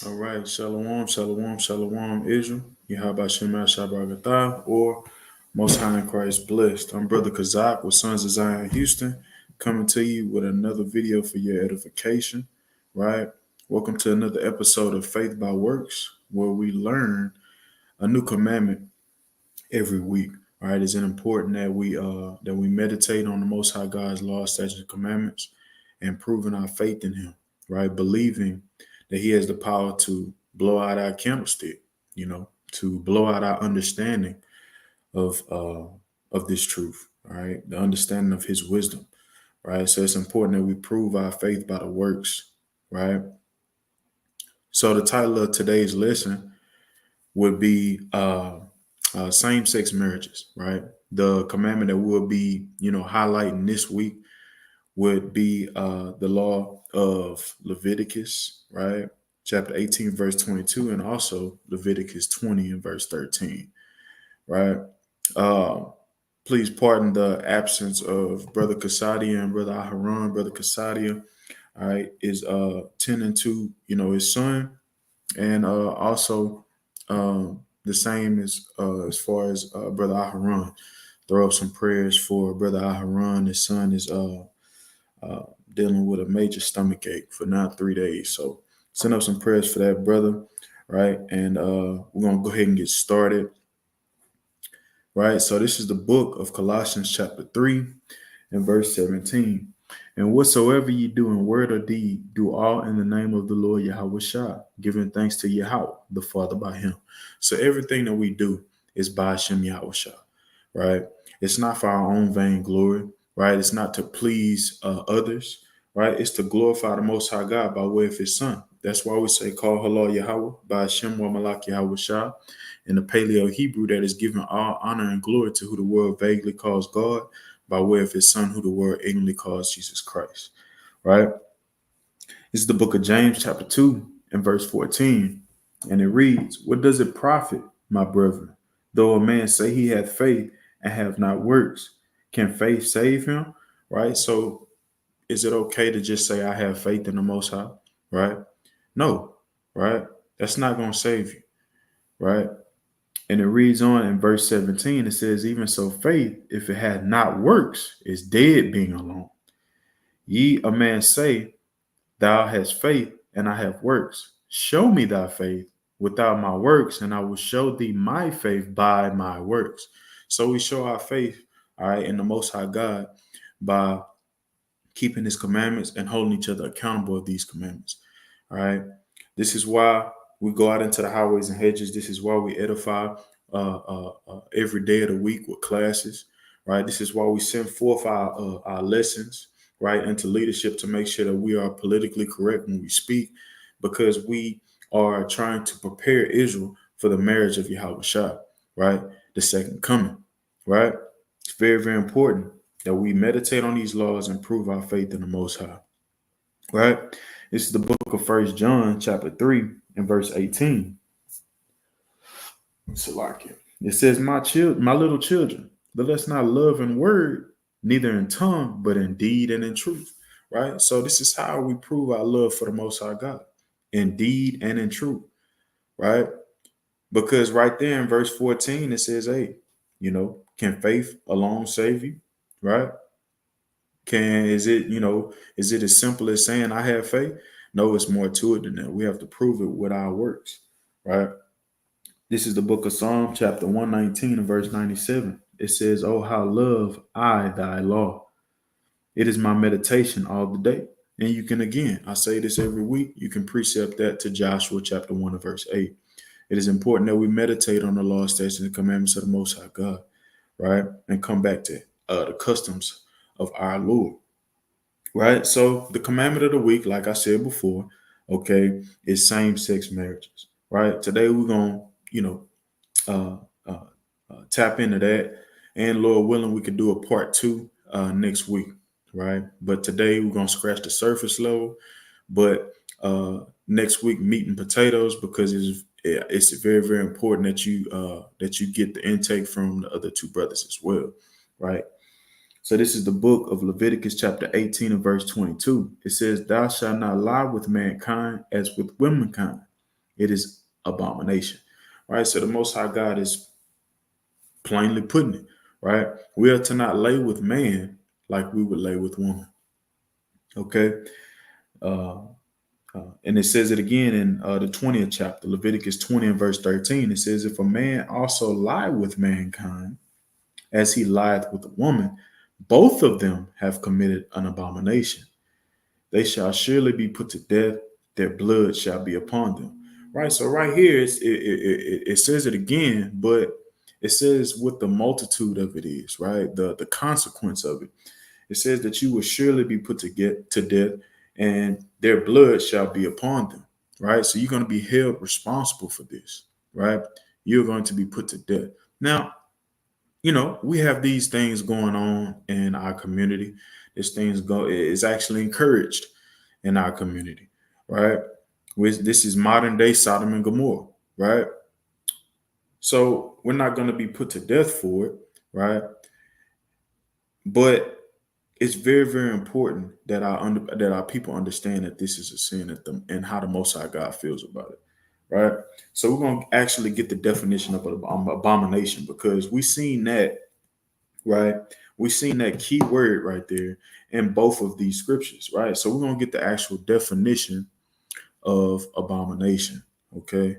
All right, Shalom, Shalom, Shalom, Israel. Yahaba Shema Shabbat, or Most High in Christ blessed. I'm Brother Kazak with Sons of Zion Houston, coming to you with another video for your edification, right? Welcome to another episode of Faith by Works, where we learn a new commandment every week. All right, is it important that we meditate on the Most High God's laws, statutes, and commandments, and proving our faith in Him, right? Believing that He has the power to blow out our candlestick, to blow out our understanding of this truth, all right? The understanding of His wisdom, right? So it's important that we prove our faith by the works, right? So the title of today's lesson would be same-sex marriages, right? The commandment that we'll be, highlighting this week would be the law of Leviticus, right? Chapter 18, verse 22, and also Leviticus 20 and verse 13, right? Uh, Please pardon the absence of Brother Kasadia and Brother Aharon. Brother Kasadia, all right, is tending to, his son, and also the same as far as Brother Aharon. Throw up some prayers for Brother Aharon. His son is uh, dealing with a major stomach ache for now 3 days. So send up some prayers for that brother, right? And we're gonna go ahead and get started, right? So this is the book of Colossians, chapter 3, and verse 17. And whatsoever ye do in word or deed, do all in the name of the Lord Yahweh Shah, giving thanks to Yahweh, the Father, by Him. So everything that we do is by Hashem Yahweh Shah, right? It's not for our own vain glory, right? It's not to please others, right? It's to glorify the Most High God by way of His Son. That's why we say, call Halal Yahweh by Hashem wa Malak Yahweh Shah. In the Paleo Hebrew, that is giving all honor and glory to who the world vaguely calls God, by way of His Son, who the world ignorantly calls Jesus Christ, right? This is the book of James, chapter 2, and verse 14. And it reads, what does it profit, my brethren, though a man say he hath faith and have not works? Can faith save him? Right? So is it okay to just say I have faith in the Most High? Right? No, right? That's not going to save you, right? And it reads on in verse 17, it says, even so, faith, if it had not works, is dead being alone. Ye a man say, thou hast faith, and I have works. Show me thy faith without my works, and I will show thee my faith by my works. So we show our faith, all right, in the Most High God by keeping His commandments and holding each other accountable of these commandments, all right? This is why we go out into the highways and hedges. This is why we edify every day of the week with classes, right? This is why we send forth our lessons, right, into leadership to make sure that we are politically correct when we speak, because we are trying to prepare Israel for the marriage of Yahweh Shah, right? The second coming, right? It's very, very important that we meditate on these laws and prove our faith in the Most High, right? This is the book of First John, chapter 3, and verse 18. Salakia. It says, my little children, let us not love in word, neither in tongue, but in deed and in truth. Right? So this is how we prove our love for the Most High God. In deed and in truth. Right? Because right there in verse 14, it says, hey, can faith alone save you? Right? Is it as simple as saying I have faith? No, it's more to it than that. We have to prove it with our works. Right? This is the book of Psalm, chapter 119 and verse 97. It says, oh, how love I thy law. It is my meditation all the day. And you can, again, I say this every week, you can precept that to Joshua chapter 1 and verse 8. It is important that we meditate on the law, statutes, and commandments of the Most High God, right? And come back to the customs of our Lord, right? So the commandment of the week, like I said before, okay, is same-sex marriages, right? Today we're going to, uh, uh, tap into that. And Lord willing, we could do a part two next week, right? But today we're gonna scratch the surface level. But next week, meat and potatoes, because it's very, very important that you get the intake from the other two brothers as well, right? So this is the book of Leviticus chapter 18 and verse 22. It says, thou shalt not lie with mankind as with womankind, it is abomination. Right? So the Most High God is plainly putting it, right? We are to not lay with man like we would lay with woman. Okay. Uh, and it says it again in the 20th chapter, Leviticus 20 and verse 13. It says, if a man also lie with mankind as he lieth with a woman, both of them have committed an abomination. They shall surely be put to death. Their blood shall be upon them. Right. So right here, it says it again, but it says what the multitude of it is, right? The consequence of it. It says that you will surely be put to get to death, and their blood shall be upon them. Right. So you're going to be held responsible for this. Right. You're going to be put to death. Now, we have these things going on in our community. This things go is actually encouraged in our community, right? This is modern day Sodom and Gomorrah, right? So we're not going to be put to death for it, right? But it's very, very important that our people understand that this is a sin and how the Most High God feels about it, right? So we're going to actually get the definition of an abomination, because we seen that, right? We seen that key word right there in both of these scriptures, right? So we're going to get the actual definition of abomination, okay?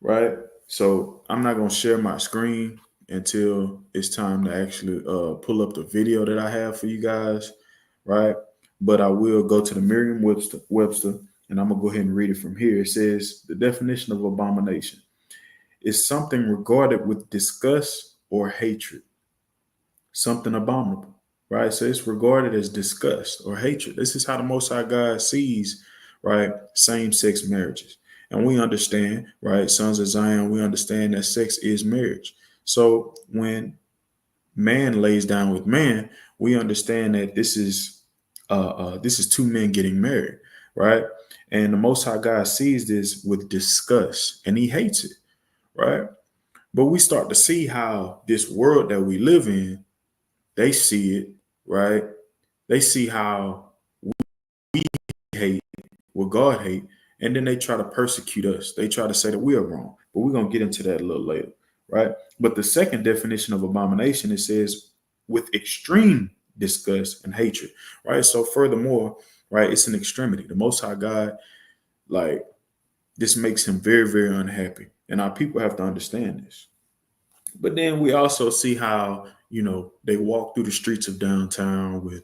Right? So I'm not going to share my screen until it's time to actually pull up the video that I have for you guys, right? But I will go to the Merriam-Webster, and I'm going to go ahead and read it from here. It says, the definition of abomination is something regarded with disgust or hatred, something abominable, right? So it's regarded as disgust or hatred. This is how the Most High God sees, right, same-sex marriages. And we understand, right, sons of Zion, we understand that sex is marriage. So when man lays down with man, we understand that this is two men getting married, right? And the Most High God sees this with disgust, and he hates it, right? But we start to see how this world that we live in, they see it, right? They see how we hate what God hate, and then they try to persecute us. They try to say that we are wrong, but we're gonna get into that a little later, right? But the second definition of abomination, it says with extreme disgust and hatred, right? So furthermore, right, it's an extremity. The Most High God, like, this makes him very, very unhappy, and our people have to understand this. But then we also see how, they walk through the streets of downtown with,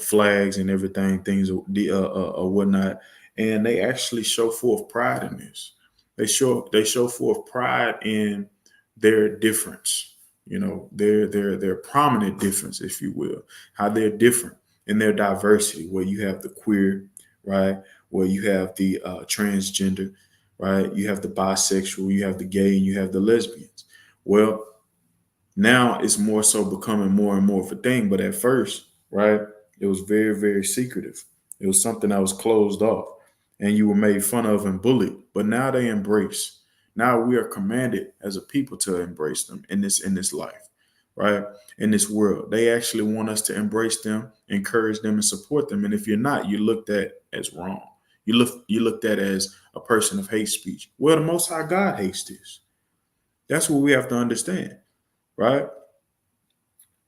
flags and everything, things, whatnot, and they actually show forth pride in this. They show forth pride in their difference, their prominent difference, if you will, how they're different in their diversity, where you have the queer, right, where you have the transgender, right, you have the bisexual, you have the gay, and you have the lesbians. Well, now it's more so becoming more and more of a thing. But at first, right, it was very, very secretive. It was something that was closed off, and you were made fun of and bullied. But now they embrace. Now we are commanded as a people to embrace them in this life, right? In this world. They actually want us to embrace them, encourage them, and support them. And if you're not, you're looked at as wrong. You looked at as a person of hate speech. Well, the Most High God hates this. That's what we have to understand, right?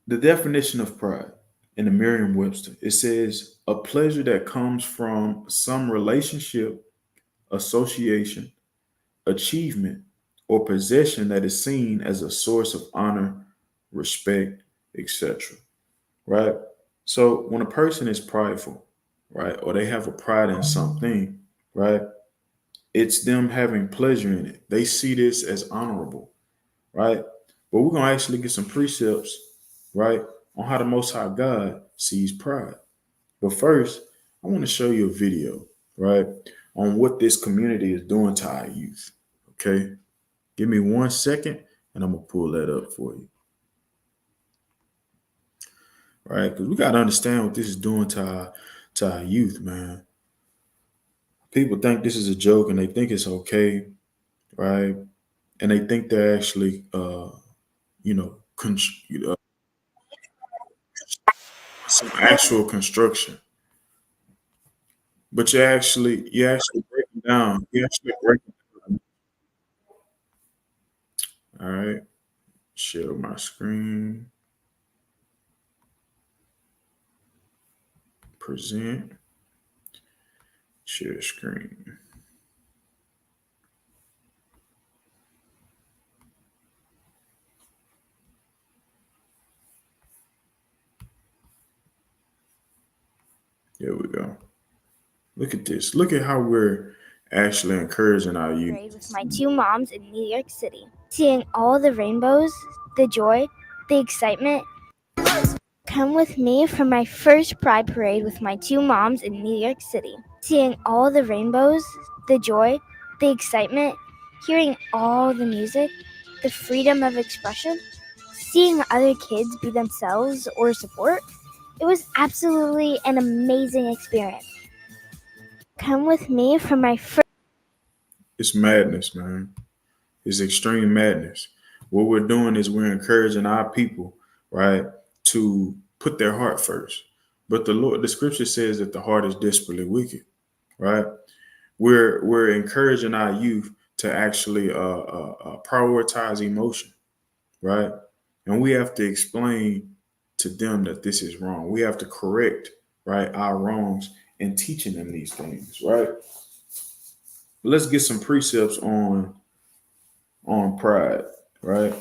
The definition of pride in the Merriam-Webster, it says a pleasure that comes from some relationship, association, achievement, or possession that is seen as a source of honor, respect, etc. Right? So when a person is prideful, right, or they have a pride in something, right, it's them having pleasure in it. They see this as honorable, right? But we're gonna actually get some precepts, right, on how the Most High God sees pride. But first, I want to show you a video, right, on what this community is doing to our youth. Okay, give me 1 second, and I'm gonna pull that up for you, right? Because we gotta understand what this is doing to our youth, man. People think this is a joke, and they think it's okay, right? And they think they're actually, you know, con- some actual construction. but you actually break it down. You actually break it down. All right. Share my screen. Present. Share screen. There we go. Look at this. Look at how we're actually encouraging our youth. With my two moms in New York City, seeing all the rainbows, the joy, the excitement. Come with me for my first Pride Parade with my two moms in New York City, seeing all the rainbows, the joy, the excitement, hearing all the music, the freedom of expression, seeing other kids be themselves or support. It was absolutely an amazing experience. Come with me for my first. It's madness, man. It's extreme madness. What we're doing is we're encouraging our people, right, to put their heart first. But the scripture says that the heart is desperately wicked, right? We're encouraging our youth to actually prioritize emotion, right? And we have to explain to them that this is wrong. We have to correct, right, our wrongs and teaching them these things, right? But let's get some precepts on pride, right?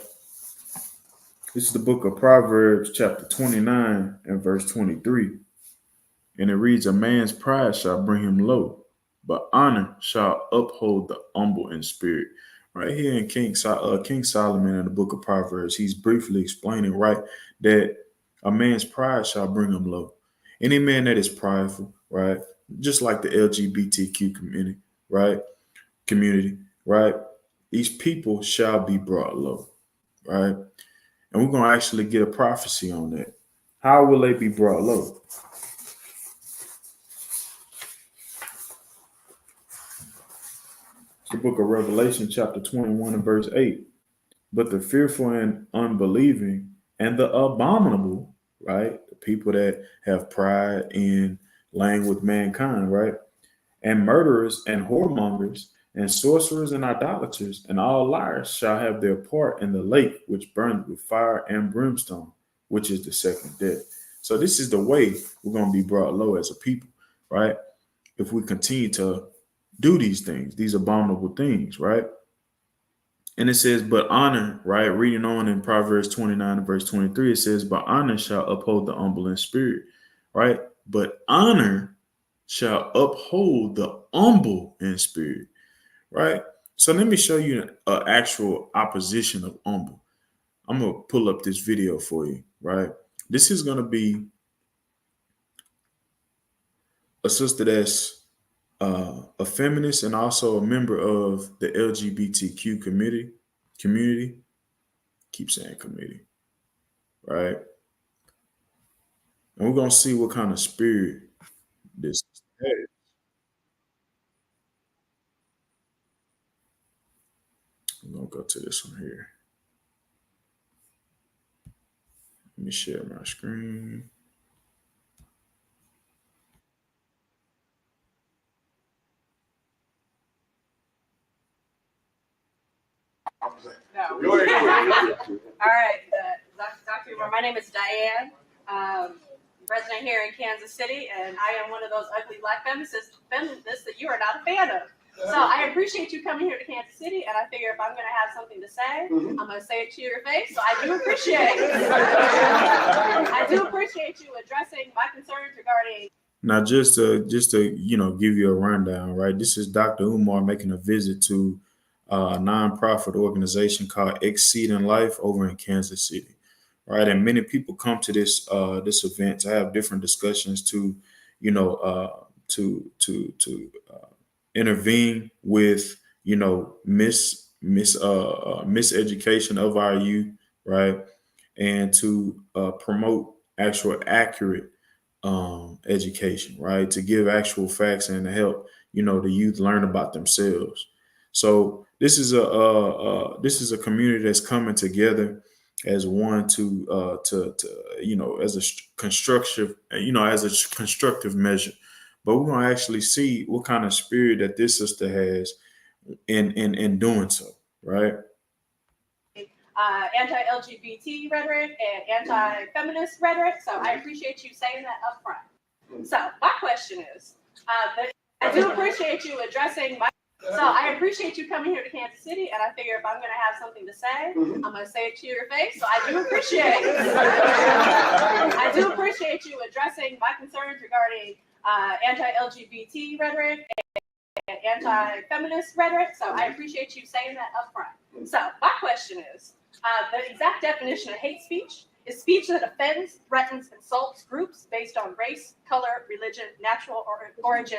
This is the book of Proverbs, chapter 29 and verse 23. And it reads, a man's pride shall bring him low, but honor shall uphold the humble in spirit. Right here in King Solomon in the book of Proverbs, he's briefly explaining, right, that a man's pride shall bring him low. Any man that is prideful, right, just like the LGBTQ community, right, these people shall be brought low, right? And we're going to actually get a prophecy on that. How will they be brought low? It's the book of Revelation, chapter 21 and verse 8. But the fearful and unbelieving and the abominable, right? The people that have pride in laying with mankind, right? And murderers and whoremongers and sorcerers and idolaters and all liars shall have their part in the lake which burneth with fire and brimstone, which is the second death. So this is the way we're going to be brought low as a people, right? If we continue to do these things, these abominable things, right? And it says, but honor, right? Reading on in Proverbs 29 and verse 23, it says, but honor shall uphold the humble in spirit, right? But honor shall uphold the humble in spirit, right? So let me show you an actual opposition of humble. I'm going to pull up this video for you, right? This is going to be a sister that's a feminist and also a member of the LGBTQ community. Keep saying committee, right? And we're gonna see what kind of spirit this has. I'm gonna go to this one here. Let me share my screen. No. All right, Dr. Umar, my name is Diane, resident here in Kansas City, and I am one of those ugly black feminists that you are not a fan of. So I appreciate you coming here to Kansas City, and I figure if I'm going to have something to say, I'm going to say it to your face. So I do appreciate I do appreciate you addressing my concerns regarding. Now, just to give you a rundown, right? This is Dr. Umar making a visit to a nonprofit organization called Exceeding Life over in Kansas City, right? And many people come to this event to have different discussions to, to intervene with miseducation of our youth, right? And to promote actual accurate education, right? To give actual facts and to help the youth learn about themselves. So this is a community that's coming together as one to as a constructive measure, but we're gonna actually see what kind of spirit that this sister has in doing so, right? Anti-LGBT rhetoric and anti-feminist rhetoric. So I appreciate you saying that up front. So my question is, I do appreciate you addressing my. So I appreciate you coming here to Kansas City, and I figure if I'm going to have something to say, I'm going to say it to your face. So I do appreciate you addressing my concerns regarding anti-LGBT rhetoric and anti-feminist rhetoric. So I appreciate you saying that up front. So my question is, the exact definition of hate speech is speech that offends, threatens, insults groups based on race, color, religion, natural origin,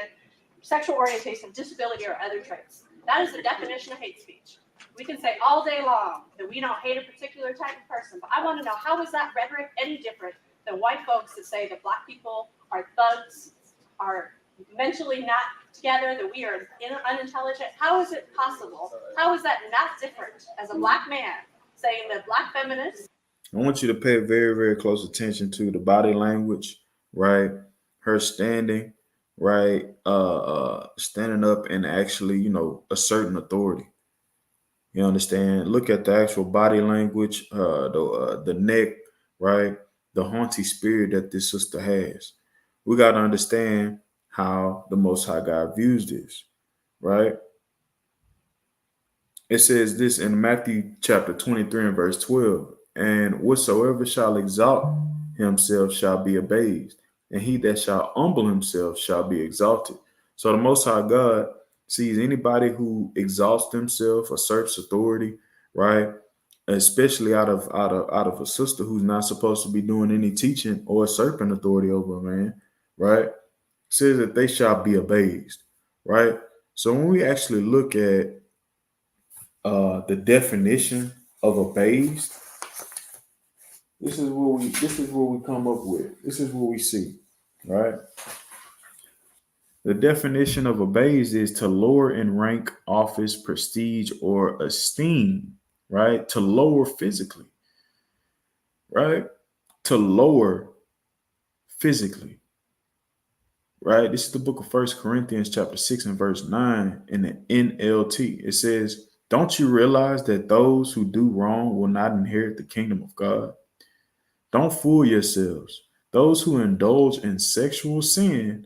sexual orientation, disability, or other traits. That is the definition of hate speech. We can say all day long that we don't hate a particular type of person, but I want to know, how is that rhetoric any different than white folks that say that black people are thugs, are mentally not together, that we are unintelligent? How is it possible? How is that not different as a black man saying that black feminists? I want you to pay very, very close attention to the body language, right? Her standing, right? Standing up and actually, asserting authority. You understand? Look at the actual body language, the neck, right? The haughty spirit that this sister has. We got to understand how the Most High God views this, right? It says this in Matthew chapter 23 and verse 12. And whatsoever shall exalt himself shall be abased, and he that shall humble himself shall be exalted. So the Most High God sees anybody who exalts themselves, asserts authority, right? Especially out of a sister who's not supposed to be doing any teaching or usurping authority over a man, right? Says that they shall be abased, right? So when we actually look at the definition of abased, this is what we come up with. This is what we see, right? The definition of abased is to lower in rank, office, prestige, or esteem, right? To lower physically, right? To lower physically, right? This is the book of 1 Corinthians chapter 6 and verse 9 in the NLT. It says, don't you realize that those who do wrong will not inherit the kingdom of God? Don't fool yourselves. Those who indulge in sexual sin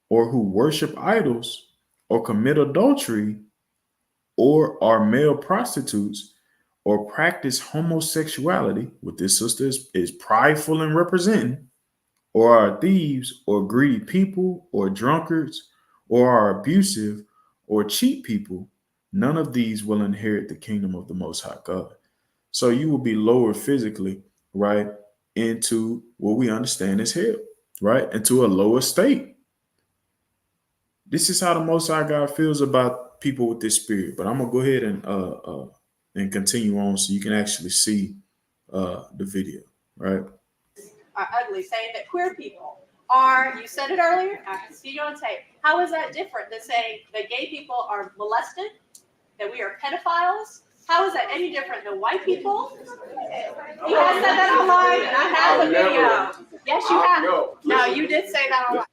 or who worship idols or commit adultery or are male prostitutes or practice homosexuality, what this sister is prideful and representing, or are thieves or greedy people or drunkards or are abusive or cheat people, none of these will inherit the kingdom of the Most High God. So you will be lowered physically, right, into what we understand as hell, right, into a lower state. This is how the Most High God feels about people with this spirit. But I'm gonna go ahead and continue on so you can actually see the video, right? Are ugly, saying that queer people are, you said it earlier, I can see you on tape. How is that different than saying that gay people are molested, that we are pedophiles? How is that any different than white people? He has said that online, and I have the video. Yes, you have. No, you did say that online.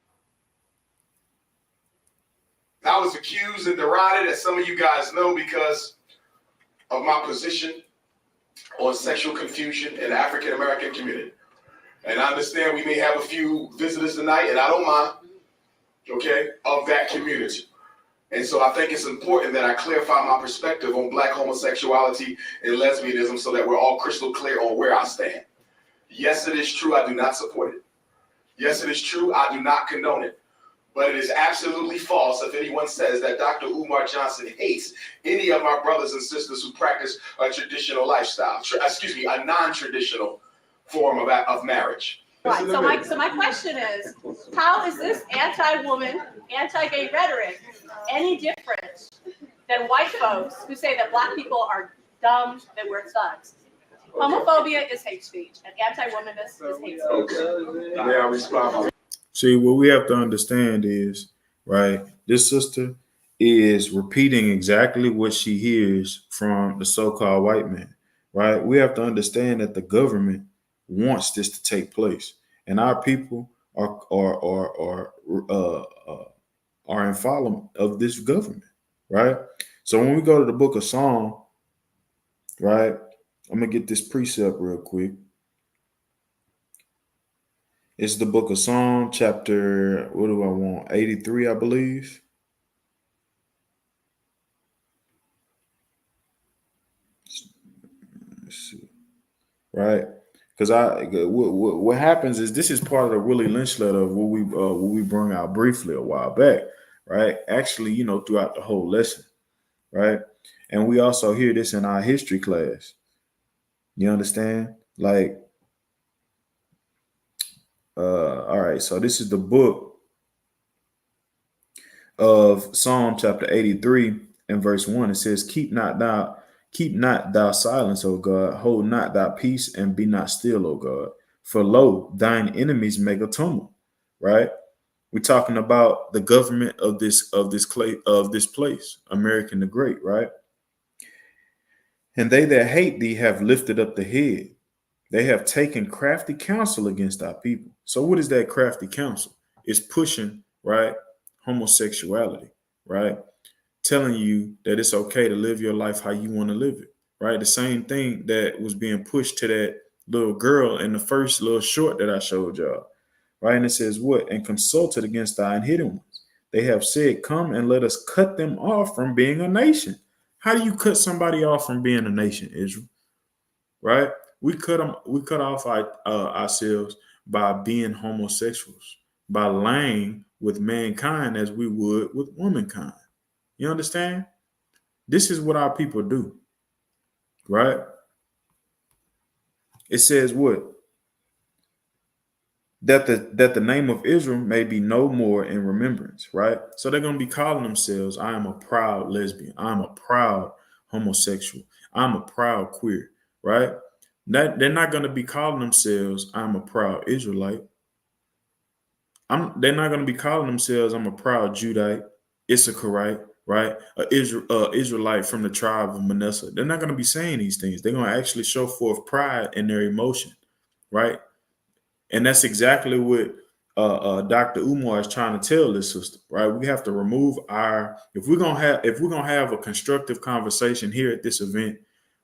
I was accused and derided, as some of you guys know, because of my position on sexual confusion in the African American community. And I understand we may have a few visitors tonight, and I don't mind, okay, of that community. And so I think it's important that I clarify my perspective on black homosexuality and lesbianism so that we're all crystal clear on where I stand. Yes, it is true, I do not support it. Yes, it is true, I do not condone it. But it is absolutely false if anyone says that Dr. Umar Johnson hates any of our brothers and sisters who practice a traditional lifestyle, a non-traditional form of marriage. Right. So my question is, how is this anti-woman, anti-gay rhetoric any different than white folks who say that black people are dumb, that we're thugs? Homophobia is hate speech, and anti-womanness is hate speech. May I respond? See, what we have to understand is, right, this sister is repeating exactly what she hears from the so-called white man, right? We have to understand that the government wants this to take place. And our people are in follow of this government, right? So when we go to the book of Psalm, right, I'm gonna get this precept real quick. It's the book of Psalm, chapter, what do I want? 83, I believe. Let's see. Right? Because what happens is this is part of the Willie Lynch letter of what we brought out briefly a while back, right? Actually, throughout the whole lesson, right? And we also hear this in our history class. You understand? Like, all right. So this is the book of Psalm chapter 83 and verse 1. It says, Keep not thou silence, O God, hold not thy peace, and be not still, O God. For lo, thine enemies make a tumult. Right? We're talking about the government of this place, American the Great, right? And they that hate thee have lifted up the head. They have taken crafty counsel against our people. So what is that crafty counsel? It's pushing, right, homosexuality, right? Telling you that it's okay to live your life how you want to live it, right? The same thing that was being pushed to that little girl in the first little short that I showed y'all, right? And it says what? And consulted against thine hidden ones. They have said, come and let us cut them off from being a nation. How do you cut somebody off from being a nation, Israel? Right? We cut off ourselves by being homosexuals, by lying with mankind as we would with womankind. You understand? This is what our people do, right? It says what? That the name of Israel may be no more in remembrance, right? So they're going to be calling themselves, I am a proud lesbian. I'm a proud homosexual. I'm a proud queer, right? They're not going to be calling themselves, I'm a proud Israelite. They're not going to be calling themselves, I'm a proud Judite, Issacharite, right? Israelite from the tribe of Manasseh. They're not going to be saying these things. They're going to actually show forth pride in their emotion, right? And that's exactly what Dr. Umar is trying to tell this sister, right? We have to remove if we're gonna have a constructive conversation here at this event,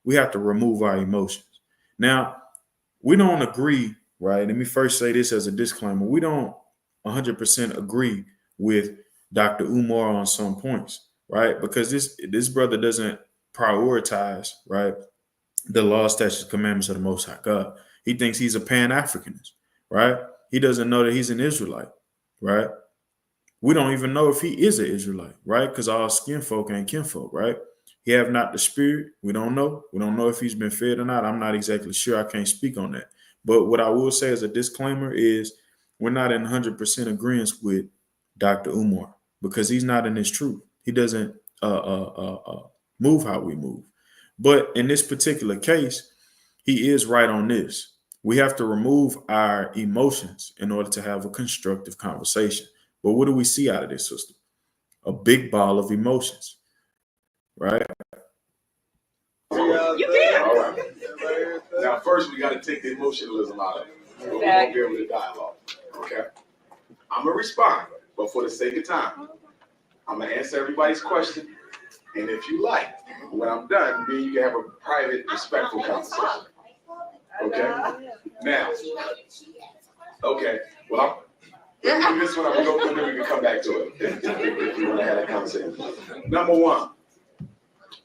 we have to remove our emotions. Now, we don't agree, right? Let me first say this as a disclaimer. We don't 100% agree with Dr. Umar on some points, right? Because this brother doesn't prioritize, right, the law, statutes, commandments of the Most High God. He thinks he's a Pan-Africanist, right? He doesn't know that he's an Israelite, right? We don't even know if he is an Israelite, right? Because all skin folk ain't kinfolk, right? He have not the spirit. We don't know. We don't know if he's been fed or not. I'm not exactly sure. I can't speak on that. But what I will say as a disclaimer is we're not in 100% agreement with Dr. Umar because he's not in his truth. He doesn't move how we move. But in this particular case, he is right on this. We have to remove our emotions in order to have a constructive conversation. But what do we see out of this system? A big ball of emotions, right? You did. All right. Now, first, we got to take the emotionalism out of it. But we won't be able to dialogue. Okay? I'm going to respond, but for the sake of time, I'm going to answer everybody's question. And if you like, when I'm done, then you can have a private, respectful conversation. Okay? Now, okay, well, this one I'm going to go through, then we can come back to it if you want to have that conversation. Number one,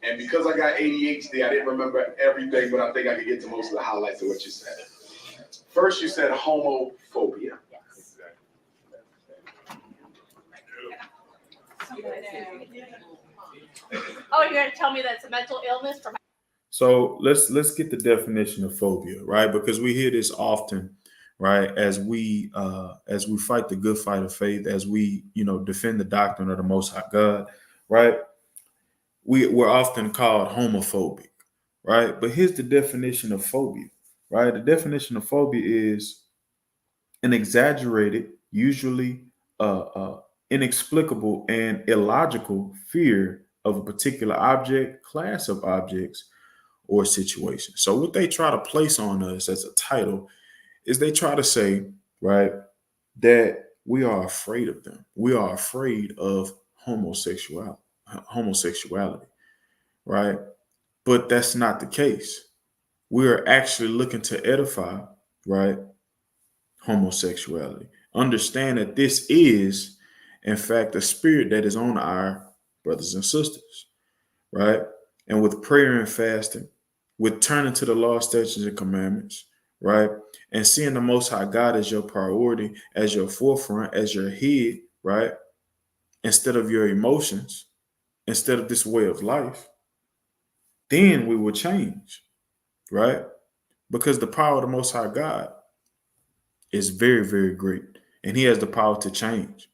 and because I got ADHD, I didn't remember everything, but I think I could get to most of the highlights of what you said. First, you said homophobia. Oh, you're going to tell me that it's a mental illness from. So let's get the definition of phobia, right? Because we hear this often, right? As we fight the good fight of faith, as we defend the doctrine of the Most High God, right? We're often called homophobic, right? But here's the definition of phobia, right? The definition of phobia is an exaggerated, usually inexplicable and illogical fear of a particular object, class of objects, or situation. So what they try to place on us as a title is they try to say, right, that we are afraid of them. We are afraid of homosexuality, right? But that's not the case. We are actually looking to edify, right, homosexuality. Understand that this is, in fact, a spirit that is on our brothers and sisters, right? And with prayer and fasting, with turning to the law, statutes, and commandments, right? And seeing the Most High God as your priority, as your forefront, as your head, right? Instead of your emotions, instead of this way of life, then we will change, right? Because the power of the Most High God is very, very great. And he has the power to change.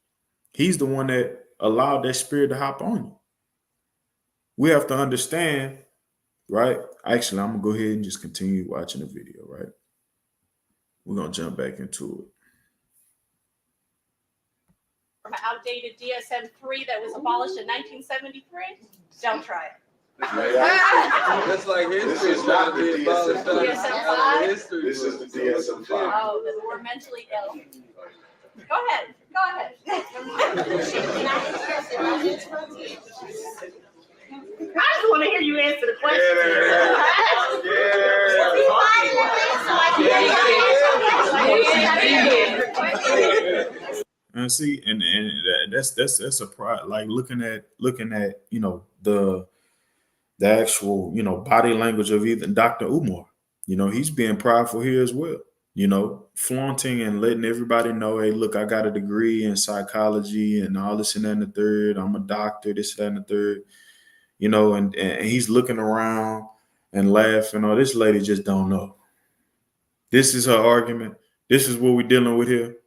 He's the one that allowed that spirit to hop on you. We have to understand, right? Actually, I'm going to go ahead and just continue watching the video, right? We're going to jump back into it. From an outdated DSM-3 that was abolished in 1973? Don't try it. That's like history. This is not the DSM-5. History. This is the DSM-5. Oh, the more mentally ill. Go ahead. Go ahead. I just want to hear you answer the question. And see, and that's a pride. Like looking at the actual body language of even Dr. Umar. He's being prideful here as well. Flaunting and letting everybody know, hey, look, I got a degree in psychology and all this and that and the third. I'm a doctor, this, that, and the third. And he's looking around and laughing. Oh, this lady just don't know. This is her argument. This is what we're dealing with here.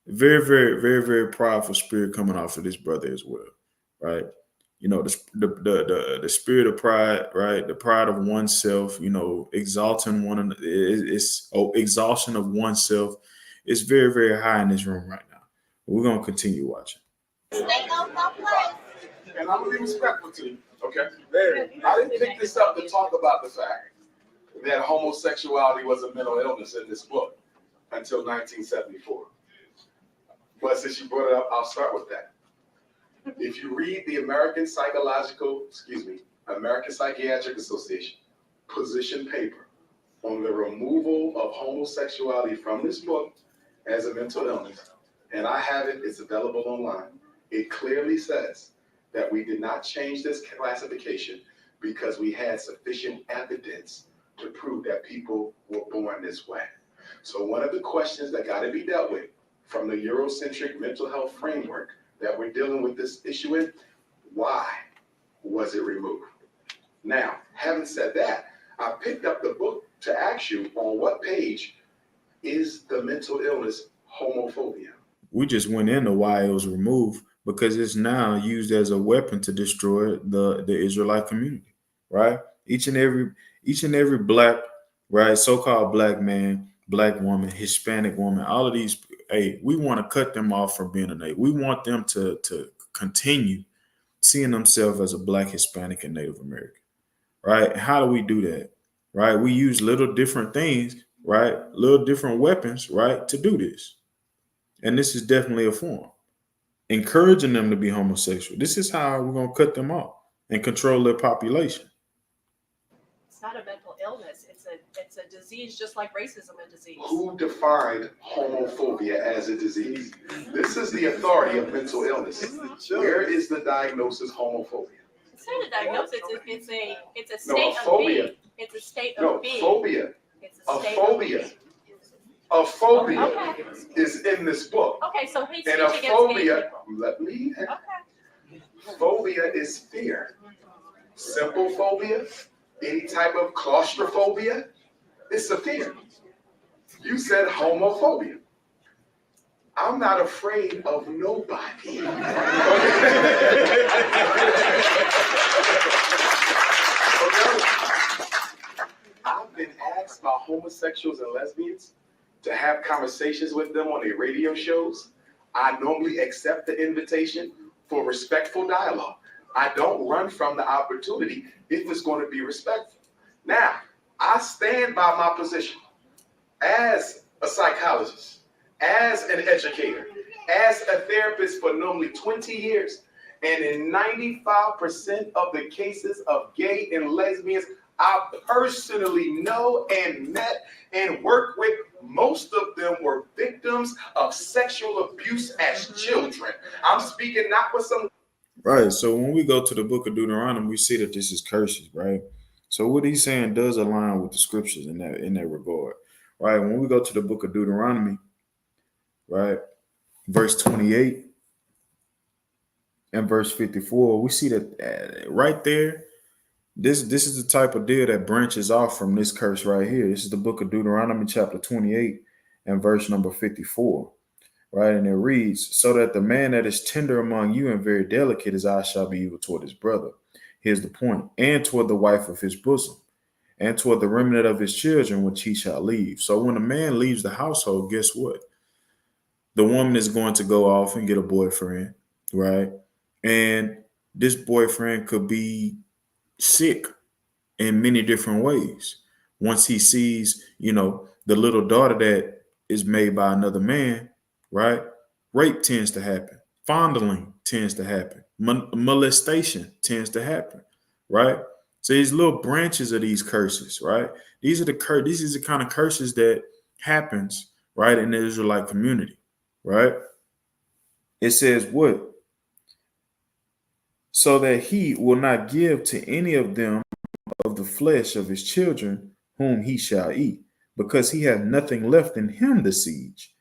Very, very, very, very prideful spirit coming off of this brother as well, right? The spirit of pride, right? The pride of oneself, exalting one another, exhaustion of oneself is very, very high in this room right now. We're gonna continue watching. And I'm gonna be respectful to you, okay? I didn't pick this up to talk about the fact that homosexuality was a mental illness in this book until 1974. But since you brought it up, I'll start with that. If you read the American Psychiatric Association position paper on the removal of homosexuality from this book as a mental illness, and I have it, it's available online, it clearly says that we did not change this classification because we had sufficient evidence to prove that people were born this way. So one of the questions that got to be dealt with from the Eurocentric mental health framework that we're dealing with this issue in, why was it removed? Now, having said that, I picked up the book to ask you on what page is the mental illness homophobia. We just went into why it was removed, because it's now used as a weapon to destroy the Israelite community, right? Each and every black, right, so-called black man, black woman, Hispanic woman, all of these, hey, we want to cut them off from being a Native. We want them to continue seeing themselves as a black, Hispanic, and Native American, right? How do we do that, right? We use little different things, right? Little different weapons, right, to do this. And this is definitely a form. Encouraging them to be homosexual. This is how we're going to cut them off and control their population. It's not a mental illness. It's a disease, just like racism is a disease. Who defined homophobia as a disease? This is the authority of mental illness. Where is the diagnosis homophobia? It's not a diagnosis. It's a state of being. It's a state of being. Phobia. It's a state A phobia. A phobia Okay. is in this book. Okay, so hate And speech a against gay phobia, people. let me, Okay. phobia is fear. Simple phobia, any type of claustrophobia, it's a fear. You said homophobia. I'm not afraid of nobody. I've been asked by homosexuals and lesbians to have conversations with them on their radio shows. I normally accept the invitation for respectful dialogue. I don't run from the opportunity if it's going to be respectful. Now, I stand by my position as a psychologist, as an educator, as a therapist for normally 20 years, and in 95% of the cases of gay and lesbians I personally know and met and worked with, most of them were victims of sexual abuse as children. I'm speaking not for some. Right. So when we go to the book of Deuteronomy, we see that this is curses, right? So what he's saying does align with the scriptures in that regard. Right. When we go to the book of Deuteronomy, right, verse 28 and verse 54, we see that right there. This is the type of deal that branches off from this curse right here. This is the book of Deuteronomy, chapter 28 and verse number 54. Right, and it reads, so that the man that is tender among you and very delicate, his eye shall be evil toward his brother. Here's the point. And toward the wife of his bosom, and toward the remnant of his children, which he shall leave. So when a man leaves the household, guess what? The woman is going to go off and get a boyfriend, right? And this boyfriend could be sick in many different ways. Once he sees, the little daughter that is made by another man, right? Rape tends to happen. Fondling tends to happen. Molestation tends to happen, right? So these little branches of these curses, right? These are the kind of curses that happens, right, in the Israelite community, right? It says what? So that he will not give to any of them of the flesh of his children whom he shall eat, because he hath nothing left in him to siege.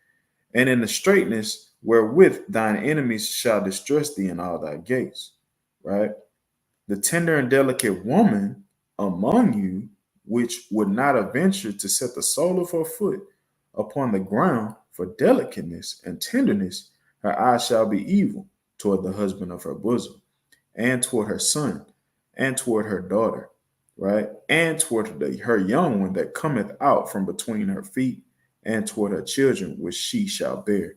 And in the straightness wherewith thine enemies shall distress thee in all thy gates, right? The tender and delicate woman among you, which would not have ventured to set the sole of her foot upon the ground for delicateness and tenderness, her eye shall be evil toward the husband of her bosom, and toward her son, and toward her daughter, right? And toward her young one that cometh out from between her feet, and toward her children, which she shall bear,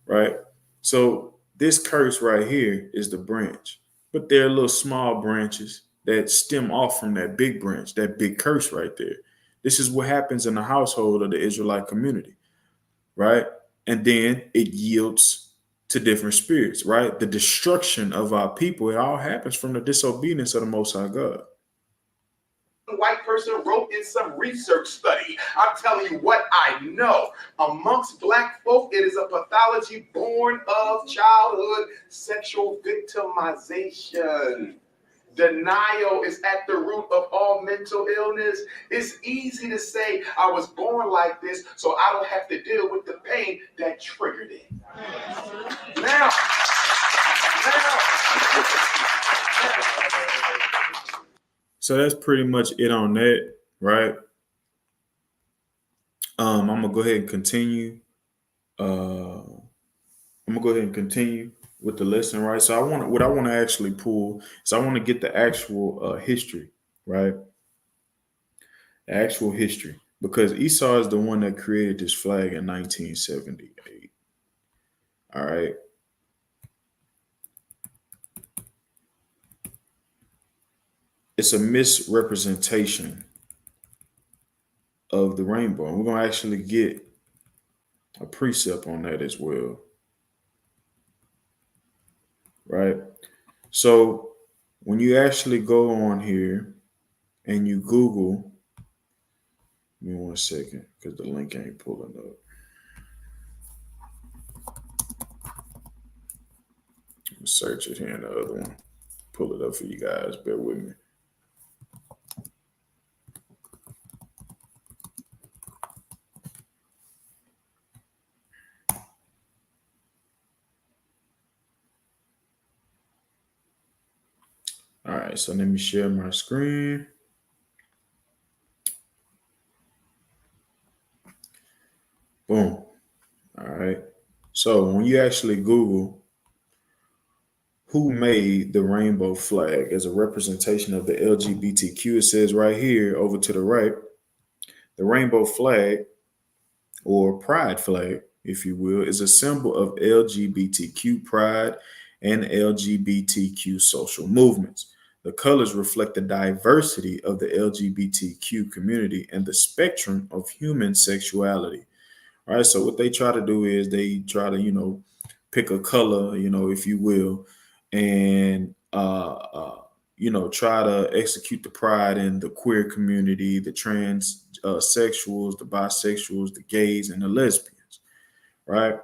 right? So this curse right here is the branch, but there are little small branches that stem off from that big branch, that big curse right there. This is what happens in the household of the Israelite community, right? And then it yields to different spirits, right? The destruction of our people, it all happens from the disobedience of the Most High God. White person wrote in some research study. I'm telling you what I know. Amongst black folk, it is a pathology born of childhood sexual victimization. Denial is at the root of all mental illness. It's easy to say I was born like this, so I don't have to deal with the pain that triggered it. Now. So that's pretty much it on that, right? I'm gonna go ahead and continue. With the lesson, right? So what I want to actually pull is I want to get the actual history, right? The actual history, because Esau is the one that created this flag in 1978. All right. It's a misrepresentation of the rainbow. And we're going to actually get a precept on that as well. Right? So when you actually go on here and you Google, give me 1 second because the link ain't pulling up. I'm search it here in the other one. Pull it up for you guys. Bear with me. All right, so let me share my screen. Boom. All right. So when you actually Google who made the rainbow flag as a representation of the LGBTQ, it says right here over to the right, the rainbow flag or pride flag, if you will, is a symbol of LGBTQ pride and LGBTQ social movements. The colors reflect the diversity of the LGBTQ community and the spectrum of human sexuality. right? So what they try to do is they try to, pick a color, if you will, and try to execute the pride in the queer community, the trans sexuals, the bisexuals, the gays, and the lesbians, right?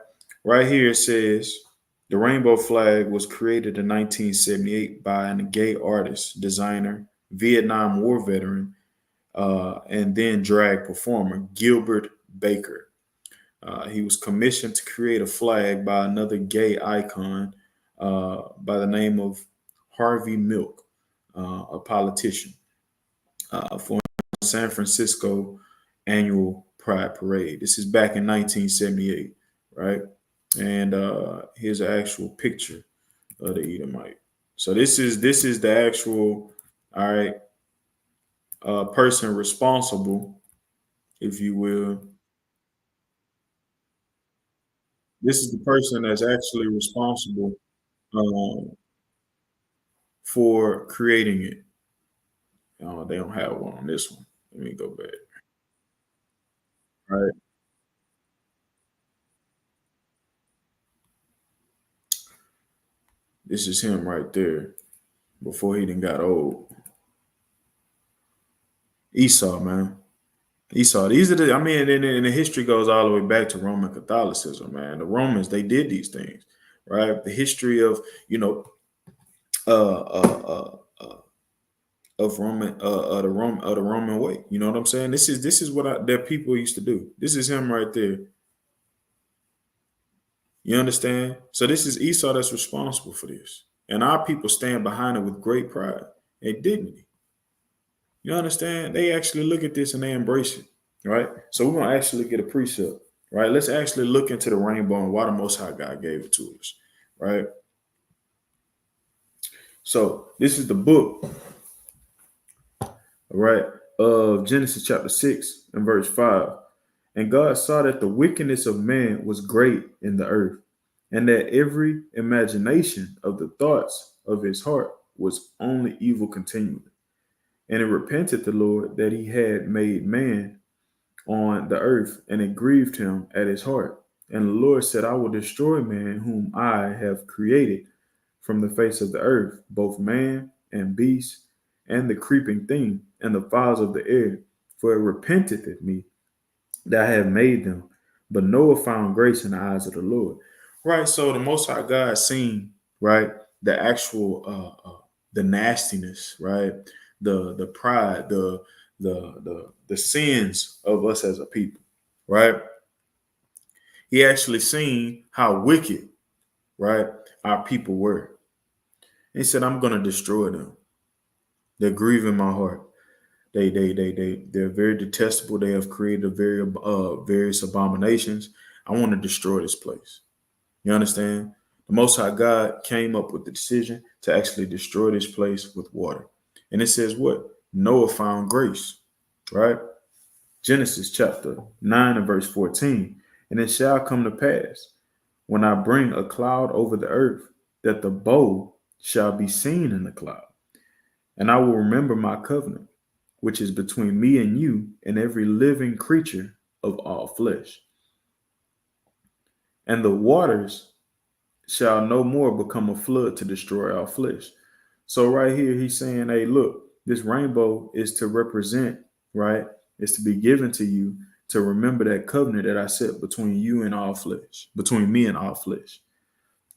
Right here it says the rainbow flag was created in 1978 by a gay artist, designer, Vietnam War veteran, and then drag performer Gilbert Baker. He was commissioned to create a flag by another gay icon by the name of Harvey Milk, a politician, for San Francisco annual Pride Parade. This is back in 1978, right? And here's an actual picture of the Edomite. So this is the actual, all right, person responsible, if you will. This is the person that's actually responsible um, for creating it. They don't have one on this one. Let me go back. All right. This is him right there before he done got old. Esau, man. Esau. These are and the history goes all the way back to Roman Catholicism, man. The Romans, they did these things, right? The history of, uh, uh, uh, uh, of Roman, the Roman way. You know what I'm saying? This is what their people used to do. This is him right there. You understand? So this is Esau that's responsible for this, and our people stand behind it with great pride and dignity. You understand? They actually look at this and they embrace it, right? So we're gonna actually get a precept, right? Let's actually look into the rainbow and why the Most High God gave it to us, right? So this is the book, all right, of Genesis chapter 6 and verse 5. And God saw that the wickedness of man was great in the earth, and that every imagination of the thoughts of his heart was only evil continually. And it repented the Lord that he had made man on the earth, and it grieved him at his heart. And the Lord said, I will destroy man whom I have created from the face of the earth, both man and beast, and the creeping thing, and the fowls of the air, for it repenteth at me that I have made them. But Noah found grace in the eyes of the Lord. Right. So the Most High God seen, right, the actual the nastiness, right, the pride, the sins of us as a people, right? He actually seen how wicked, right, our people were. He said, I'm gonna destroy them. They're grieving my heart. They're very detestable. They have created various abominations. I want to destroy this place. You understand? The Most High God came up with the decision to actually destroy this place with water. And it says what? Noah found grace, right? Genesis chapter 9 and verse 14. And it shall come to pass when I bring a cloud over the earth that the bow shall be seen in the cloud. And I will remember my covenant, which is between me and you and every living creature of all flesh. And the waters shall no more become a flood to destroy our flesh. So right here, he's saying, hey, look, this rainbow is to represent, right? It's to be given to you to remember that covenant that I set between you and all flesh, between me and all flesh,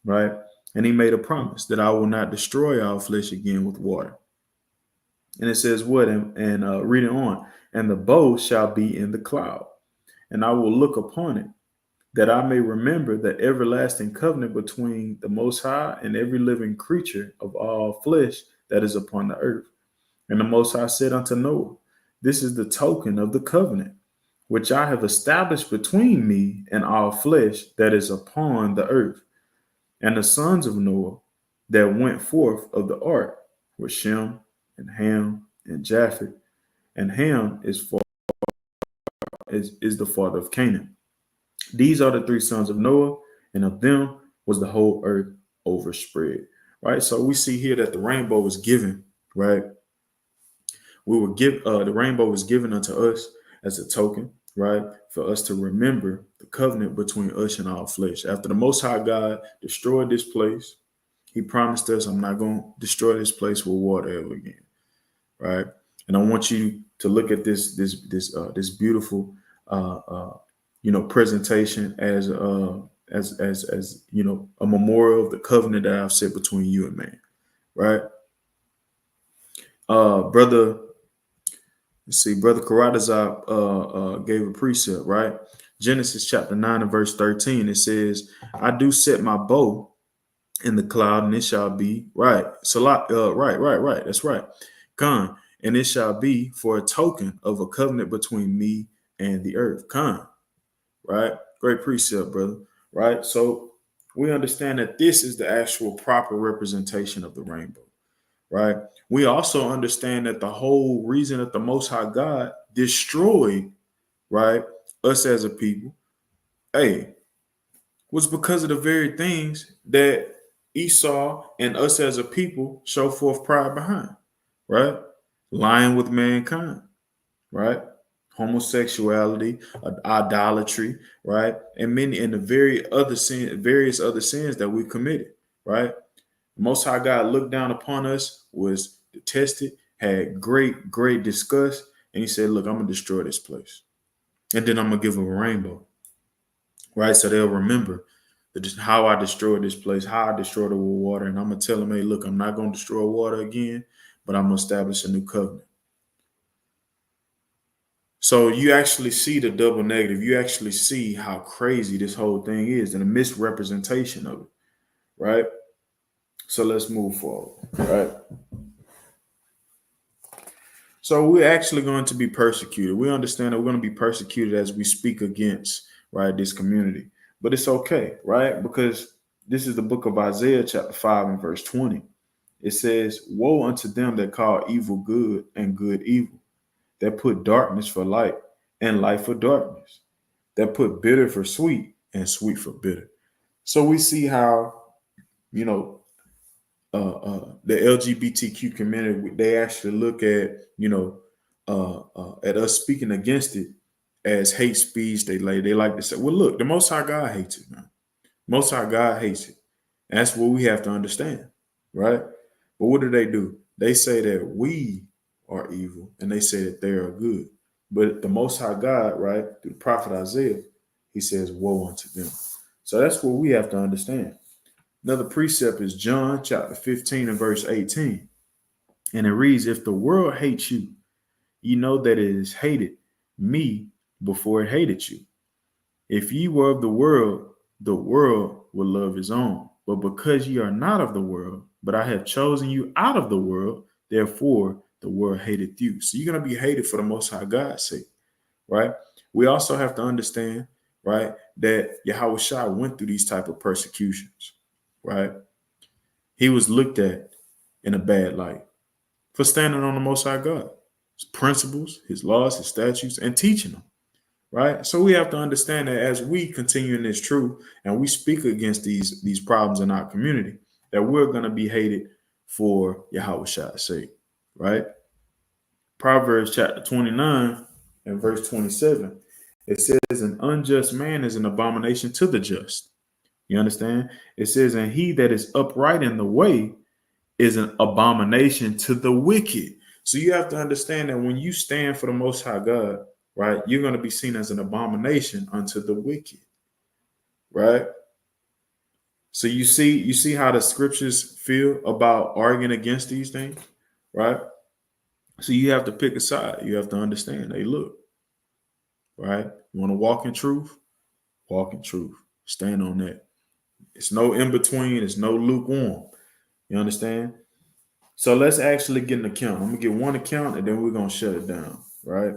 right? And he made a promise that I will not destroy our flesh again with water. And it says what? And read it on. And the bow shall be in the cloud, and I will look upon it, that I may remember the everlasting covenant between the Most High and every living creature of all flesh that is upon the earth. And the Most High said unto Noah, this is the token of the covenant, which I have established between me and all flesh that is upon the earth. And the sons of Noah that went forth of the ark were Shem and Ham and Japheth. And Ham is the father of Canaan. These are the three sons of Noah, and of them was the whole earth overspread. Right. So we see here that the rainbow was given, right? The rainbow was given unto us as a token, right? For us to remember the covenant between us and our flesh. After the Most High God destroyed this place, he promised us, I'm not going to destroy this place with water ever again, right? And I want you to look at this beautiful, presentation as a memorial of the covenant that I've set between you and man, right? Brother Karatazar gave a precept, right? Genesis chapter 9 and verse 13. It says, I do set my bow in the cloud, and it shall be right. Right. That's right. Khan, and it shall be for a token of a covenant between me and the earth. Khan, right? Great precept, brother. Right. So we understand that this is the actual proper representation of the rainbow. Right. We also understand that the whole reason that the Most High God destroyed, right, us as a people, was because of the very things that Esau and us as a people show forth pride behind, right? Lying with mankind, right? Homosexuality, idolatry, right? And the various other sins that we committed, right? The Most High God looked down upon us, was detested, had great disgust, and he said, look, I'm gonna destroy this place. And then I'm gonna give them a rainbow. Right? So they'll remember how I destroyed this place, how I destroyed it with water. And I'm going to tell them, hey, look, I'm not going to destroy water again, but I'm going to establish a new covenant. So you actually see the double negative. You actually see how crazy this whole thing is and a misrepresentation of it. Right? So let's move forward. Right? So we're actually going to be persecuted. We understand that we're going to be persecuted as we speak against, right, this community. But it's okay, right? Because this is the book of Isaiah, chapter 5 and verse 20. It says, woe unto them that call evil good and good evil, that put darkness for light and light for darkness, that put bitter for sweet and sweet for bitter. So we see how, the LGBTQ community, they actually look at, at us speaking against it as hate speech. They like to say, well, look, the Most High God hates it, man. Most High God hates it. And that's what we have to understand, right? But what do? They say that we are evil and they say that they are good. But the Most High God, right, through the prophet Isaiah, he says, woe unto them. So that's what we have to understand. Another precept is John chapter 15 and verse 18. And it reads, if the world hates you, you know that it has hated me before it hated you. If ye were of the world would love his own. But because ye are not of the world, but I have chosen you out of the world, therefore the world hateth you. So you're going to be hated for the Most High God's sake, right? We also have to understand, right, that Yahweh Shai went through these type of persecutions, right? He was looked at in a bad light for standing on the Most High God, his principles, his laws, his statutes, and teaching them, right? So we have to understand that as we continue in this truth and we speak against these problems in our community, that we're going to be hated for Yahweh Shai's sake, right? Proverbs chapter 29 and verse 27, it says, an unjust man is an abomination to the just. You understand? It says, and he that is upright in the way is an abomination to the wicked. So you have to understand that when you stand for the Most High God, right, you're going to be seen as an abomination unto the wicked, right? So you see how the scriptures feel about arguing against these things, right? So you have to pick a side. You have to understand, hey, look, right? You want to walk in truth? Walk in truth. Stand on that. It's no in between. It's no lukewarm. You understand? So let's actually get an account. I'm going to get one account and then we're going to shut it down, right?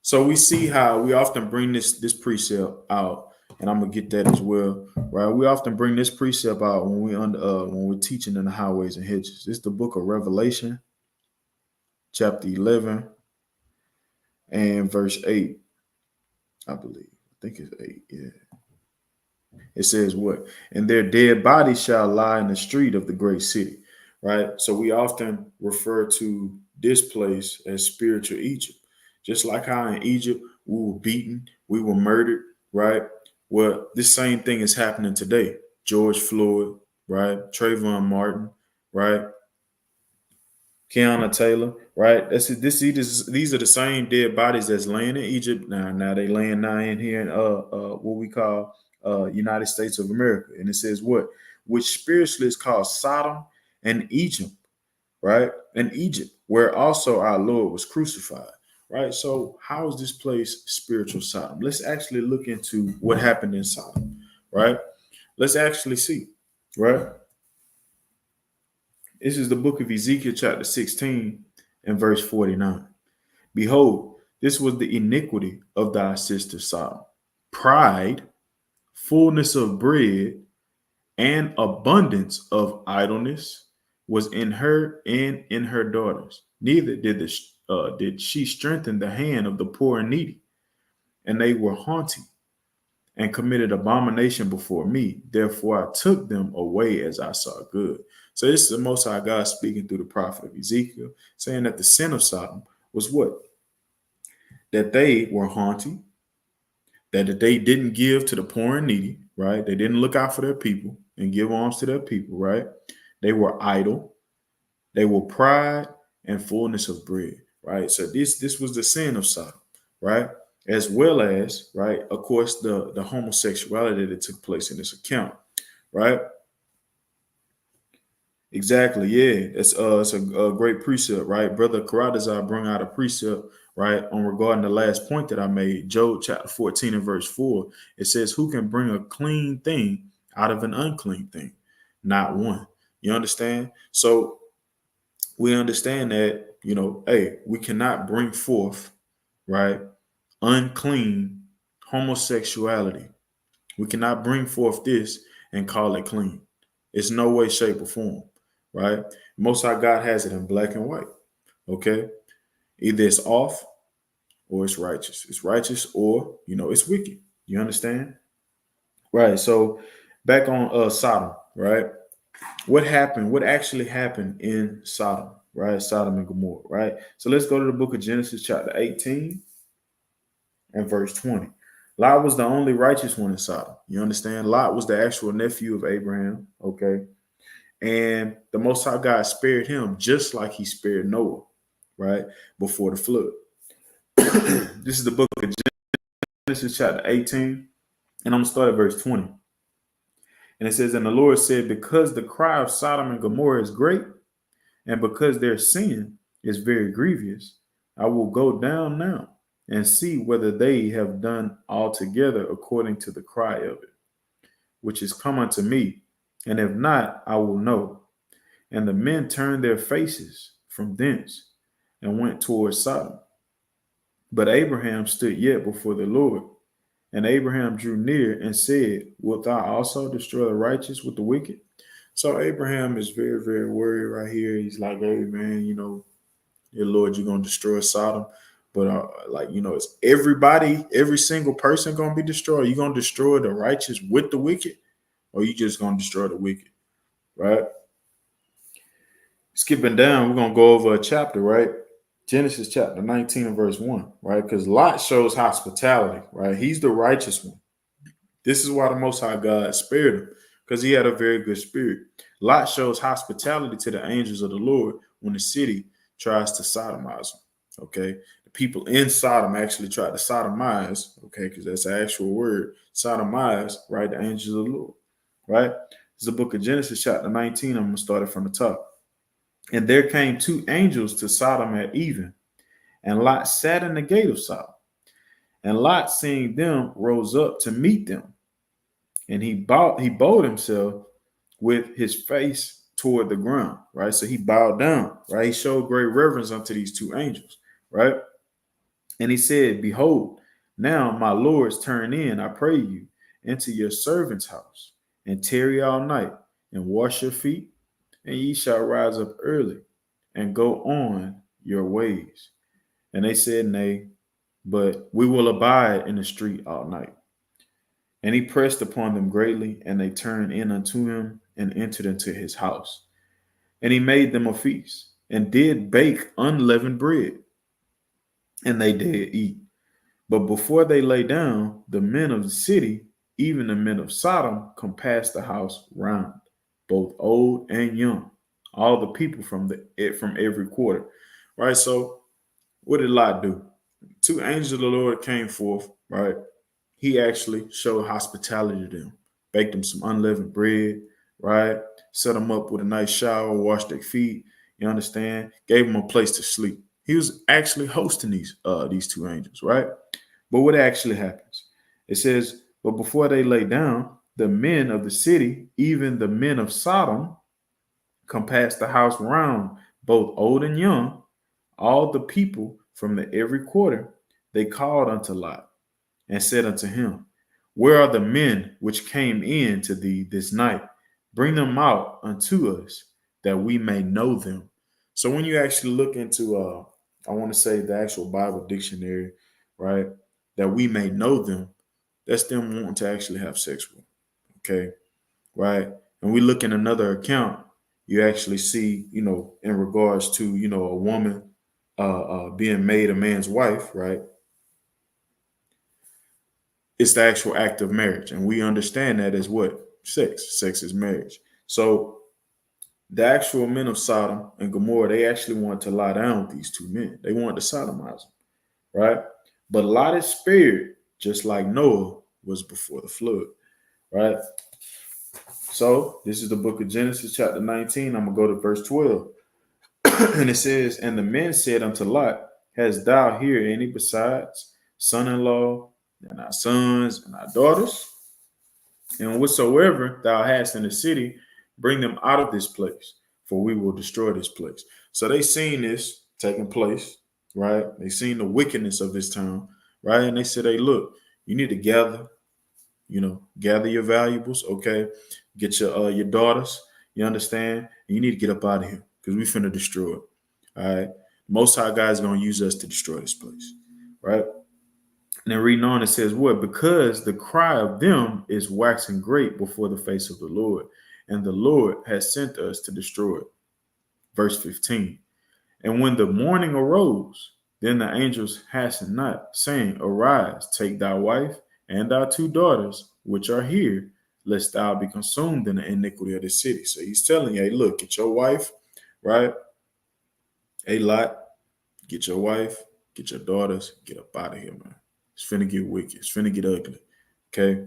So we see how we often bring this precept out, and I'm going to get that as well, right? We often bring this precept out when we're teaching in the highways and hedges. It's the book of Revelation, chapter 11 and verse 8, I believe. I think it's 8, yeah. It says what? And their dead bodies shall lie in the street of the great city, right? So we often refer to this place as spiritual Egypt. Just like how in Egypt we were beaten, we were murdered, right? Well, this same thing is happening today. George Floyd, right? Trayvon Martin, right? Keanu Taylor, right? These are the same dead bodies that's laying in Egypt now. Now they laying now in here in what we call United States of America. And it says what? Which spiritually is called Sodom and Egypt, right? And Egypt, where also our Lord was crucified. Right. So how is this place spiritual Sodom? Let's actually look into what happened in Sodom, right? Let's actually see, right? This is the book of Ezekiel, chapter 16 and verse 49. Behold, this was the iniquity of thy sister Sodom. Pride, fullness of bread, and abundance of idleness was in her and in her daughters. Neither did she strengthen the hand of the poor and needy, and they were haughty and committed abomination before me. Therefore I took them away as I saw good. So this is the Most High God speaking through the prophet of Ezekiel, saying that the sin of Sodom was what? That they were haughty, that they didn't give to the poor and needy, right? They didn't look out for their people and give alms to their people, right? They were idle. They were pride and fullness of bread, right? So this was the sin of Sodom, right? As well as, right, of course, the homosexuality that took place in this account, right? Exactly, yeah. It's a great precept, right? Brother Karadazar brought out a precept, right, on regarding the last point that I made, Job chapter 14 and verse 4. It says, who can bring a clean thing out of an unclean thing? Not one. You understand? So we understand that, hey, we cannot bring forth, right, unclean homosexuality. We cannot bring forth this and call it clean. It's no way, shape, or form, right? Most High God has it in black and white, okay? Either it's off or it's righteous. It's righteous or, it's wicked. You understand? Right, so back on Sodom, right? What happened? What actually happened in Sodom, right? Sodom and Gomorrah, right? So let's go to the book of Genesis chapter 18 and verse 20. Lot was the only righteous one in Sodom. You understand? Lot was the actual nephew of Abraham, okay? And the Most High God spared him just like he spared Noah, right? Before the flood. This is the book of Genesis chapter 18, and I'm going to start at verse 20. And it says, and the Lord said, because the cry of Sodom and Gomorrah is great, and because their sin is very grievous, I will go down now and see whether they have done altogether according to the cry of it, which is come unto me. And if not, I will know. And the men turned their faces from thence and went towards Sodom. But Abraham stood yet before the Lord. And Abraham drew near and said, wilt thou also destroy the righteous with the wicked? So Abraham is very, very worried right here. He's like, hey, man, your Lord, you're going to destroy Sodom. But is everybody, every single person going to be destroyed? You going to destroy the righteous with the wicked? Or you just going to destroy the wicked, right? Skipping down, we're going to go over a chapter, right? Genesis chapter 19 and verse 1, right? Because Lot shows hospitality, right? He's the righteous one. This is why the Most High God spared him, because he had a very good spirit. Lot shows hospitality to the angels of the Lord when the city tries to sodomize him, okay? The people in Sodom actually tried to sodomize, okay, because that's the actual word, sodomize, right, the angels of the Lord, right? It's the book of Genesis chapter 19. I'm going to start it from the top. And there came two angels to Sodom at even, and Lot sat in the gate of Sodom. And Lot, seeing them, rose up to meet them. And he bowed himself with his face toward the ground, right? So he bowed down, right? He showed great reverence unto these two angels, right? And he said, behold, now my lords, turn in, I pray you, into your servant's house, and tarry all night, and wash your feet, and ye shall rise up early, and go on your ways. And they said, nay, but we will abide in the street all night. And he pressed upon them greatly, and they turned in unto him and entered into his house. And he made them a feast, and did bake unleavened bread, and they did eat. But before they lay down, the men of the city, even the men of Sodom, compassed the house round, both old and young, all the people from every quarter. Right. So what did Lot do? Two angels of the Lord came forth. Right. He actually showed hospitality to them, baked them some unleavened bread. Right. Set them up with a nice shower, washed their feet. You understand? Gave them a place to sleep. He was actually hosting these two angels. Right. But what actually happens? It says, but before they lay down, the men of the city, even the men of Sodom, compassed the house round, both old and young, all the people from the every quarter. They called unto Lot and said unto him, where are the men which came in to thee this night? Bring them out unto us, that we may know them. So when you actually look into, I want to say the actual Bible dictionary, right, that we may know them, that's them wanting to actually have sex with. Okay, right. And we look in another account, you actually see, in regards to, a woman being made a man's wife, right? It's the actual act of marriage. And we understand that as what? Sex. Sex is marriage. So the actual men of Sodom and Gomorrah, they actually wanted to lie down with these two men. They wanted to sodomize them, right? But Lot is spared, just like Noah was before the flood, right? So this is the book of Genesis, chapter 19. I'm going to go to verse 12. And it says, and the men said unto Lot, hast thou here any besides son-in-law and our sons and our daughters? And whatsoever thou hast in the city, bring them out of this place, for we will destroy this place. So they seen this taking place, right? They seen the wickedness of this town, right? And they said, hey, look, you need to gather your valuables, okay? Get your daughters, you understand? And you need to get up out of here because we finna destroy it, all right? Most High God is going to use us to destroy this place, right? And then reading on, it says what? Because the cry of them is waxing great before the face of the Lord, and the Lord has sent us to destroy it. Verse 15. And when the morning arose, then the angels hastened not, saying, arise, take thy wife and thy two daughters, which are here, lest thou be consumed in the iniquity of the city. So he's telling you, hey, look, get your wife, right? Hey, Lot, get your wife, get your daughters, get up out of here, man. It's finna get wicked. It's finna get ugly. Okay.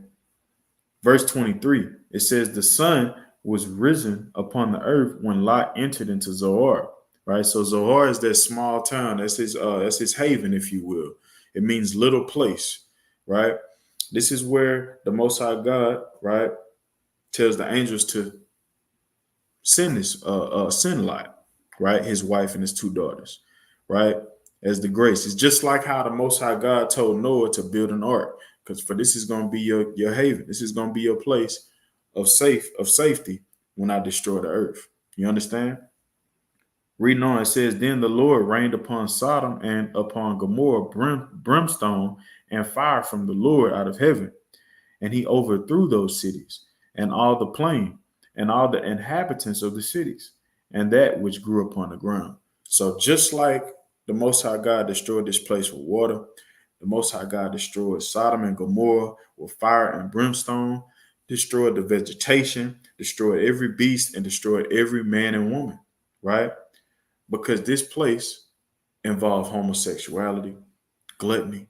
Verse 23, it says, the sun was risen upon the earth when Lot entered into Zoar. Right. So Zoar is that small town. That's his haven, if you will. It means little place. Right. This is where the Most High God, right, tells the angels to send Lot, right, his wife and his two daughters, right, as the grace. It's just like how the Most High God told Noah to build an ark, because for this is going to be your haven. This is going to be your place of safety when I destroy the earth. You understand? Reading on, it says, then the Lord rained upon Sodom and upon Gomorrah brimstone and fire from the Lord out of heaven. And he overthrew those cities and all the plain and all the inhabitants of the cities and that which grew upon the ground. So just like the Most High God destroyed this place with water, the Most High God destroyed Sodom and Gomorrah with fire and brimstone, destroyed the vegetation, destroyed every beast, and destroyed every man and woman, right? Because this place involved homosexuality, gluttony,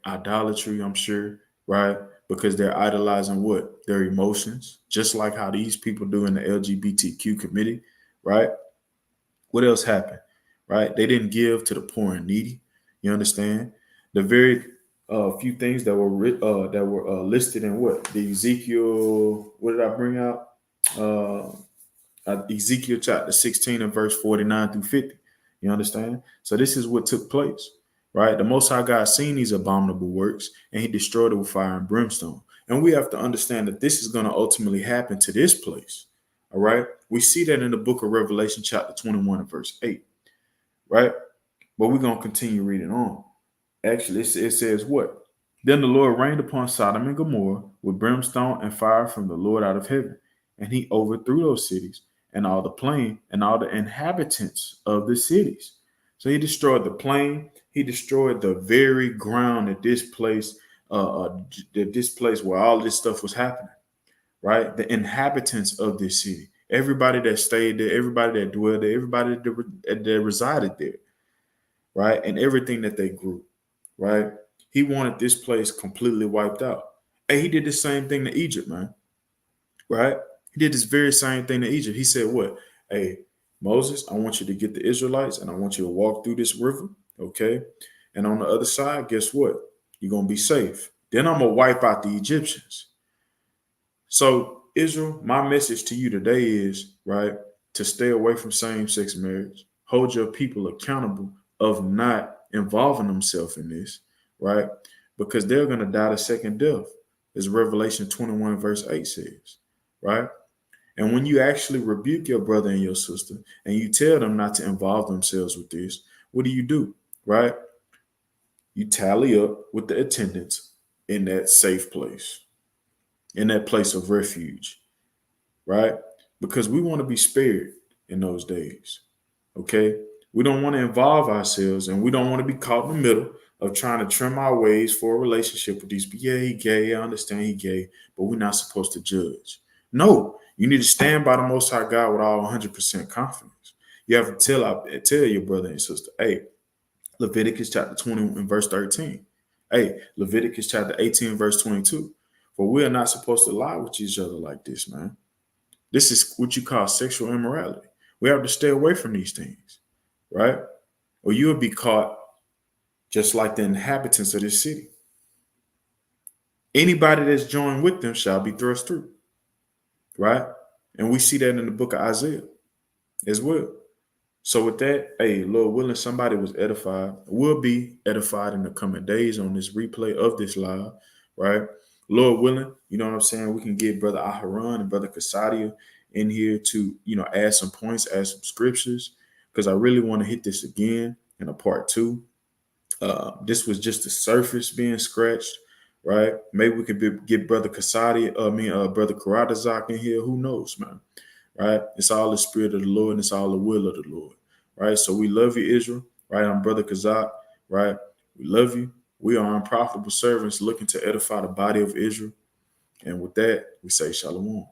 idolatry, I'm sure, right? Because they're idolizing what? Their emotions, just like how these people do in the LGBTQ committee, right? What else happened, right? They didn't give to the poor and needy. You understand? The very few things that were listed in what? The Ezekiel, what did I bring out? Ezekiel chapter 16 and verse 49 through 50. You understand? So this is what took place, right? The Most High God seen these abominable works and he destroyed it with fire and brimstone. And we have to understand that this is going to ultimately happen to this place. All right. We see that in the book of Revelation, chapter 21 and verse 8. Right. But we're going to continue reading on. Actually, it says what? Then the Lord rained upon Sodom and Gomorrah with brimstone and fire from the Lord out of heaven. And he overthrew those cities and all the plain and all the inhabitants of the cities. So he destroyed the plain, he He destroyed the very ground that this place where all this stuff was happening, right? The inhabitants of this city, everybody that stayed there, everybody that dwelled there, everybody that resided there, right? And everything that they grew, right? He wanted this place completely wiped out. And he did the same thing to Egypt, man, right? He did this very same thing to Egypt. He said, what? Hey, Moses, I want you to get the Israelites and I want you to walk through this river, okay? And on the other side, guess what? You're going to be safe. Then I'm going to wipe out the Egyptians. So, Israel, my message to you today is, right, to stay away from same-sex marriage. Hold your people accountable of not involving themselves in this, right? Because they're going to die the second death, as Revelation 21 verse 8 says, right? And when you actually rebuke your brother and your sister and you tell them not to involve themselves with this, what do? Right? You tally up with the attendants in that safe place, in that place of refuge, right? Because we want to be spared in those days, okay? We don't want to involve ourselves and we don't want to be caught in the middle of trying to trim our ways for a relationship with these people. Yeah, he gay, I understand he gay, but we're not supposed to judge. No, you need to stand by the Most High God with all 100% confidence. You have to tell your brother and sister, hey, Leviticus chapter 20 and verse 13. Hey, Leviticus chapter 18 verse 22. For we are not supposed to lie with each other like this, man. This is what you call sexual immorality. We have to stay away from these things, right? Or you'll be caught just like the inhabitants of this city. Anybody that's joined with them shall be thrust through, right? And we see that in the book of Isaiah as well. So with that, hey, Lord willing, somebody was edified, will be edified in the coming days on this replay of this live, right? Lord willing, you know what I'm saying? We can get Brother Aharon and Brother Kasadia in here to, add some points, add some scriptures, because I really want to hit this again in a part 2. This was just the surface being scratched, right? Maybe we could get Brother Kasadia, Brother Karadazak in here. Who knows, man? Right? It's all the spirit of the Lord and it's all the will of the Lord, right? So we love you, Israel, right? I'm Brother Kazak, right? We love you. We are unprofitable servants looking to edify the body of Israel. And with that, we say shalom.